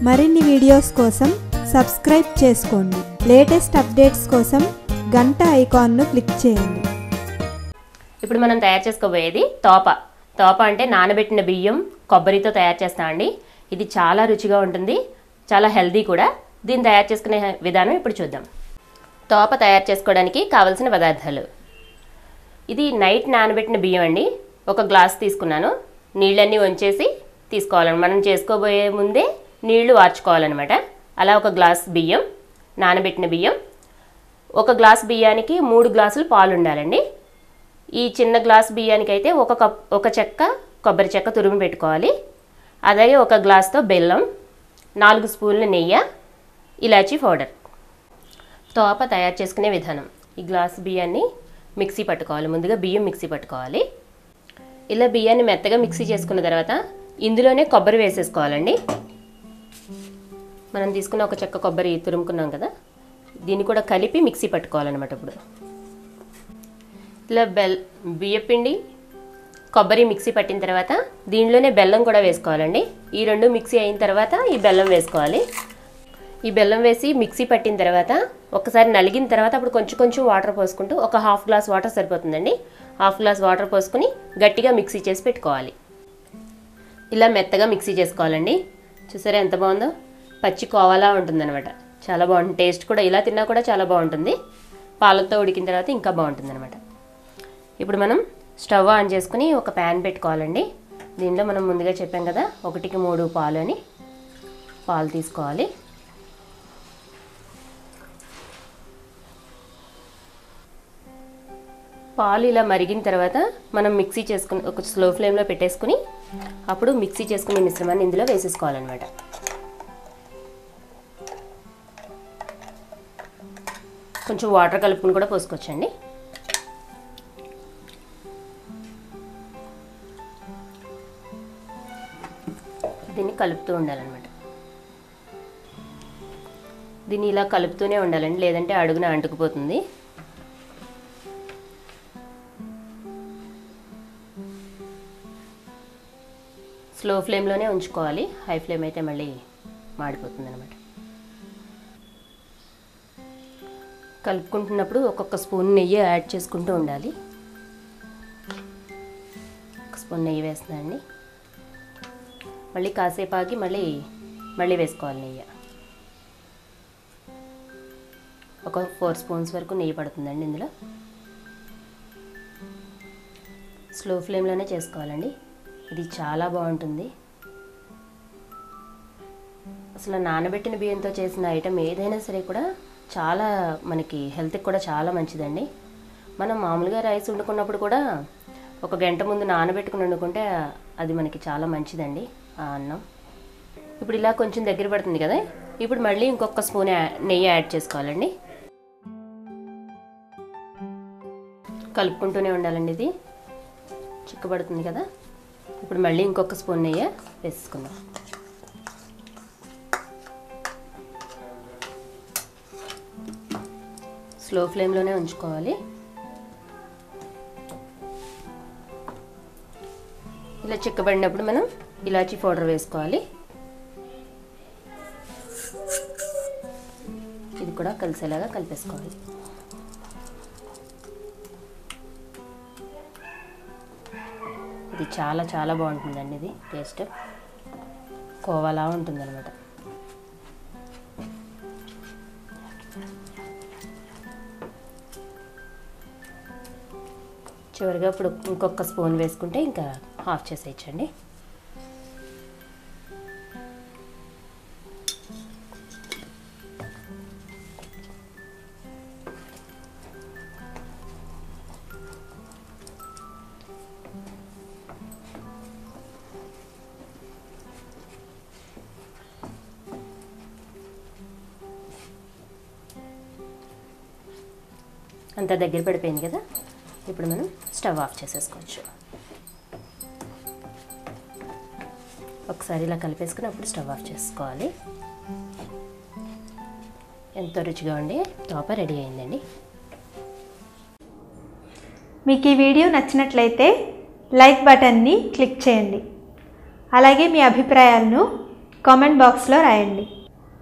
మరిన్ని వీడియోస్ కోసం సబ్స్క్రైబ్ చేసుకోండి. లేటెస్ట్ అప్డేట్స్ కోసం గంట ఐకాన్ను క్లిక్ చేయండి. ఇప్పుడు మనం తయారు చేసుకోబోయేది తోప. తోప అంటే నానబెట్టిన బియ్యం కొబ్బరితో తయారు చేస్తామండి. ఇది చాలా రుచిగా ఉంటుంది, చాలా హెల్దీ కూడా. దీన్ని తయారు చేసుకునే విధానం ఇప్పుడు చూద్దాం. తోప తయారు చేసుకోవడానికి కావలసిన పదార్థాలు: ఇది నైట్ నానబెట్టిన బియ్యం అండి. ఒక గ్లాస్ తీసుకున్నాను. నీళ్ళన్నీ వంచేసి తీసుకోవాలని, మనం చేసుకోబోయే ముందే నీళ్లు వార్చుకోవాలన్నమాట. అలా ఒక గ్లాస్ బియ్యం, నానబెట్టిన బియ్యం. ఒక గ్లాస్ బియ్యానికి 3 గ్లాసులు పాలు ఉండాలండి. ఈ చిన్న గ్లాస్ బియ్యానికి అయితే ఒక చెక్క కొబ్బరి చెక్క తురుము పెట్టుకోవాలి. అలాగే ఒక గ్లాస్తో బెల్లం, 4 స్పూన్ల నెయ్యి, ఇలాచీ పౌడర్. తోప తయారు చేసుకునే విధానం: ఈ గ్లాస్ బియ్యాన్ని మిక్సీ పట్టుకోవాలి. ముందుగా బియ్యం మిక్సీ పట్టుకోవాలి. ఇలా బియ్యాన్ని మెత్తగా మిక్సీ చేసుకున్న తర్వాత ఇందులోనే కొబ్బరి వేసేసుకోవాలండి. మనం తీసుకున్న ఒక చెక్క కొబ్బరి తురుముకున్నాం కదా, దీన్ని కూడా కలిపి మిక్సీ పట్టుకోవాలన్నమాట. ఇప్పుడు ఇలా బియ్యపిండి కొబ్బరి మిక్సీ పట్టిన తర్వాత దీనిలోనే బెల్లం కూడా వేసుకోవాలండి. ఈ రెండు మిక్సీ అయిన తర్వాత ఈ బెల్లం వేసుకోవాలి. ఈ బెల్లం వేసి మిక్సీ పట్టిన తర్వాత ఒకసారి నలిగిన తర్వాత అప్పుడు కొంచెం వాటర్ పోసుకుంటూ, ఒక హాఫ్ గ్లాస్ వాటర్ సరిపోతుందండి. హాఫ్ గ్లాస్ వాటర్ పోసుకుని గట్టిగా మిక్సీ చేసి పెట్టుకోవాలి. ఇలా మెత్తగా మిక్సీ చేసుకోవాలండి. చూసారా ఎంత బాగుందో? పచ్చి కోవాలా ఉంటుందన్నమాట. చాలా బాగుంటుంది. టేస్ట్ కూడా ఇలా తిన్నా కూడా చాలా బాగుంటుంది. పాలతో ఉడికిన తర్వాత ఇంకా బాగుంటుంది అనమాట. ఇప్పుడు మనం స్టవ్ ఆన్ చేసుకుని ఒక ప్యాన్ పెట్టుకోవాలండి. దీనిలో మనం ముందుగా చెప్పాం కదా 1కి 3 పాలు అని, పాలు తీసుకోవాలి. పాలు ఇలా మరిగిన తర్వాత మనం మిక్సీ చేసుకుని ఒక స్లో ఫ్లేమ్లో పెట్టేసుకుని అప్పుడు మిక్సీ చేసుకునే మిశ్రమాన్ని ఇందులో వేసేసుకోవాలన్నమాట. కొంచెం వాటర్ కలుపుకుని కూడా పోసుకోవచ్చండి. దీన్ని కలుపుతూ ఉండాలన్నమాట. దీన్ని ఇలా కలుపుతూనే ఉండాలండి, లేదంటే అడుగున అంటుకుపోతుంది. స్లో ఫ్లేమ్లోనే ఉంచుకోవాలి. హై ఫ్లేమ్ అయితే మళ్ళీ మాడిపోతుంది అనమాట. కలుపుకుంటున్నప్పుడు ఒక్కొక్క స్పూన్ నెయ్యి యాడ్ చేసుకుంటూ ఉండాలి. ఒక స్పూన్ నెయ్యి వేస్తున్నానండి. మళ్ళీ కాసేపు ఆగి మళ్ళీ వేసుకోవాలి నెయ్యి. ఒక 4 స్పూన్స్ వరకు నెయ్యి పడుతుందండి ఇందులో. స్లో ఫ్లేమ్లోనే చేసుకోవాలండి. ఇది చాలా బాగుంటుంది. అసలు నానబెట్టిన బియ్యంతో చేసిన ఐటెం ఏదైనా సరే కూడా చాలా మనకి హెల్త్కి కూడా చాలా మంచిదండి. మనం మామూలుగా రైస్ వండుకున్నప్పుడు కూడా 1 గంట ముందు నానబెట్టుకుని వండుకుంటే అది మనకి చాలా మంచిదండి ఆ అన్నం. ఇప్పుడు ఇలా కొంచెం దగ్గర పడుతుంది కదా, ఇప్పుడు మళ్ళీ ఇంకొక స్పూన్ నెయ్యి యాడ్ చేసుకోవాలండి. కలుపుకుంటూనే ఉండాలండి. ఇది చిక్కబడుతుంది కదా. ఇప్పుడు మళ్ళీ ఇంకొక స్పూన్ నెయ్యి వేసుకుందాం. స్లో ఫ్లేమ్లోనే ఉంచుకోవాలి. ఇలా చిక్కబడినప్పుడు మనం ఇలాచీ పౌడర్ వేసుకోవాలి. ఇది కూడా కలిసేలాగా కలిపేసుకోవాలి. ఇది చాలా చాలా బాగుంటుందండి. ఇది టేస్ట్ కోవాలా ఉంటుందన్నమాట. చివరిగా ఇప్పుడు ఇంకొక స్పూన్ వేసుకుంటే ఇంకా ఆఫ్ చేసేయచ్చండి. అంతా దగ్గర పడిపోయింది కదా. ఇప్పుడు మనం స్టవ్ ఆఫ్ చేసేసుకోవచ్చు. ఒకసారి ఇలా కలిపేసుకుని అప్పుడు స్టవ్ ఆఫ్ చేసుకోవాలి. ఎంతో రుచిగా ఉండి తోప రెడీ అయిందండి. మీకు ఈ వీడియో నచ్చినట్లయితే లైక్ బటన్ని క్లిక్ చేయండి. అలాగే మీ అభిప్రాయాలను కామెంట్ బాక్స్లో రాయండి.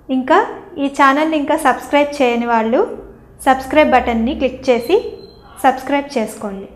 ఇంకా ఈ ఛానల్ని ఇంకా సబ్స్క్రైబ్ చేయని వాళ్ళు సబ్స్క్రైబ్ బటన్ని క్లిక్ చేసి సబ్స్క్రైబ్ చేసుకోండి.